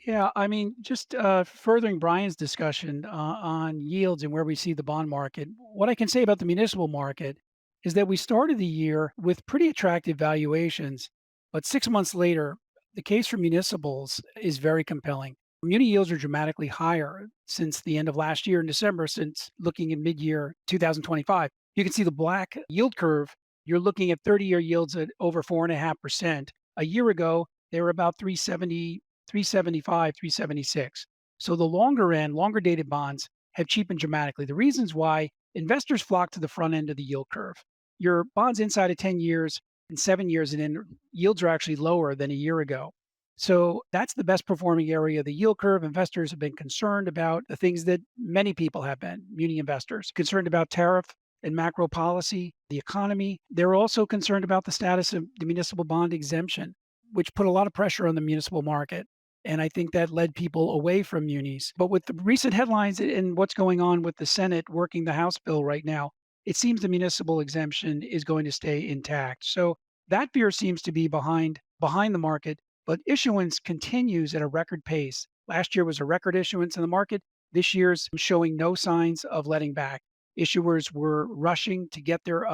Yeah, I mean, just furthering Brian's discussion on yields and where we see the bond market, what I can say about the municipal market is that we started the year with pretty attractive valuations, but 6 months later, the case for municipals is very compelling. Muni yields are dramatically higher since the end of last year in December, since looking in mid year 2025. You can see the black yield curve. You're looking at 30-year yields at over 4.5%. A year ago, they were about 375, 376. So the longer end, longer dated bonds have cheapened dramatically. The reasons why investors flock to the front end of the yield curve. Your bonds inside of 10 years and 7 years and in yields are actually lower than a year ago. So that's the best performing area of the yield curve. Investors have been concerned about the things that many people have been, muni investors, concerned about tariff and macro policy, the economy. They're also concerned about the status of the municipal bond exemption, which put a lot of pressure on the municipal market. And I think that led people away from munis. But with the recent headlines and what's going on with the Senate working the House bill right now, it seems the municipal exemption is going to stay intact. So that fear seems to be behind the market, but issuance continues at a record pace. Last year was a record issuance in the market. This year's showing no signs of letting back. Issuers were rushing to get their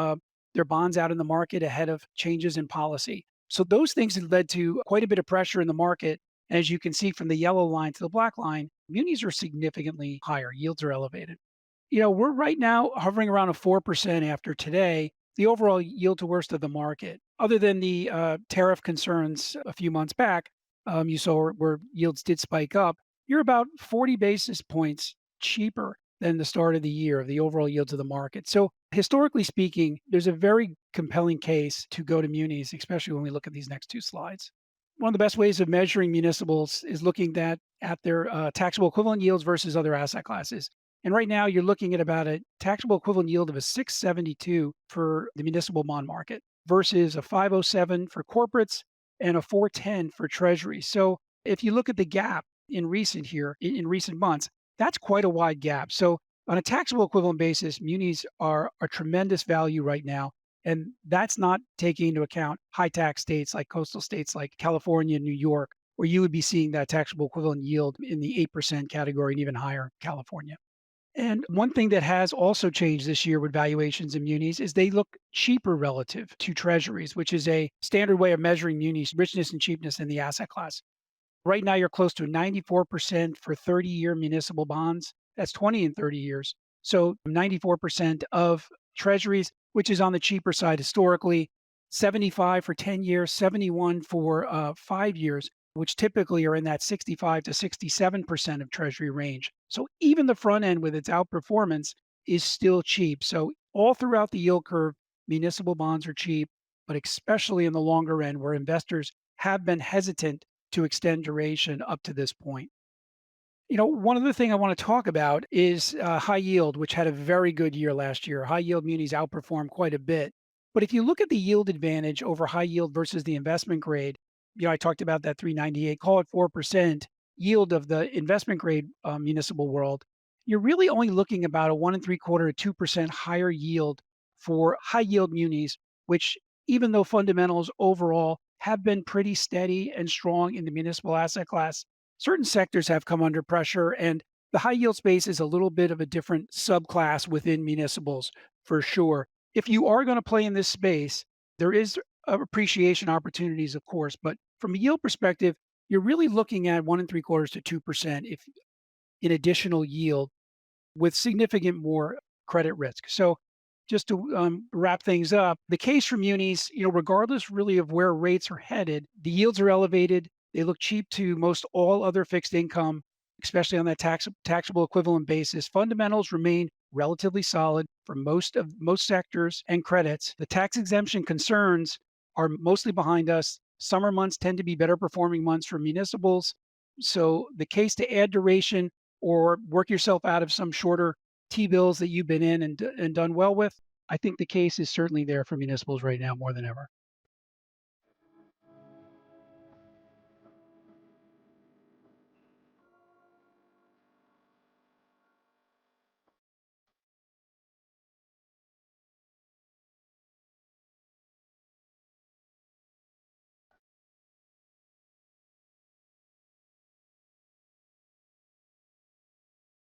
bonds out in the market ahead of changes in policy. So those things have led to quite a bit of pressure in the market. As you can see from the yellow line to the black line, munis are significantly higher. Yields are elevated. We're right now hovering around a 4% after today, the overall yield to worst of the market. Other than the tariff concerns a few months back, you saw where yields did spike up. You're about 40 basis points cheaper than the start of the year, the overall yields of the market. So, historically speaking, there's a very compelling case to go to munis, especially when we look at these next two slides. One of the best ways of measuring municipals is looking at their taxable equivalent yields versus other asset classes. And right now, you're looking at about a taxable equivalent yield of a 672 for the municipal bond market versus a 507 for corporates and a 410 for treasuries. So if you look at the gap in recent months, that's quite a wide gap. So on a taxable equivalent basis, munis are a tremendous value right now. And that's not taking into account high tax states like coastal states like California, New York, where you would be seeing that taxable equivalent yield in the 8% category and even higher, California. And one thing that has also changed this year with valuations in munis is they look cheaper relative to treasuries, which is a standard way of measuring munis richness and cheapness in the asset class. Right now, you're close to 94% for 30-year municipal bonds. That's 20 and 30 years. So 94% of treasuries, which is on the cheaper side historically, 75 for 10 years, 71 for 5 years, which typically are in that 65 to 67% of treasury range. So even the front end with its outperformance is still cheap. So all throughout the yield curve, municipal bonds are cheap, but especially in the longer end where investors have been hesitant to extend duration up to this point. One other thing I want to talk about is high yield, which had a very good year last year. High yield munis outperformed quite a bit. But if you look at the yield advantage over high yield versus the investment grade, I talked about that 398, call it 4% yield of the investment grade municipal world. You're really only looking about a one and three quarter to 2% higher yield for high yield munis, which even though fundamentals overall have been pretty steady and strong in the municipal asset class, certain sectors have come under pressure, and the high yield space is a little bit of a different subclass within municipals for sure. If you are going to play in this space, there is appreciation opportunities, of course, but from a yield perspective, you're really looking at one and three quarters to 2% if in additional yield with significant more credit risk. So just to wrap things up, the case for munis, regardless really of where rates are headed, the yields are elevated. They look cheap to most all other fixed income, especially on that taxable equivalent basis. Fundamentals remain relatively solid for most sectors and credits. The tax exemption concerns are mostly behind us. Summer months tend to be better performing months for municipals. So the case to add duration or work yourself out of some shorter T-bills that you've been in and done well with, I think the case is certainly there for municipals right now more than ever.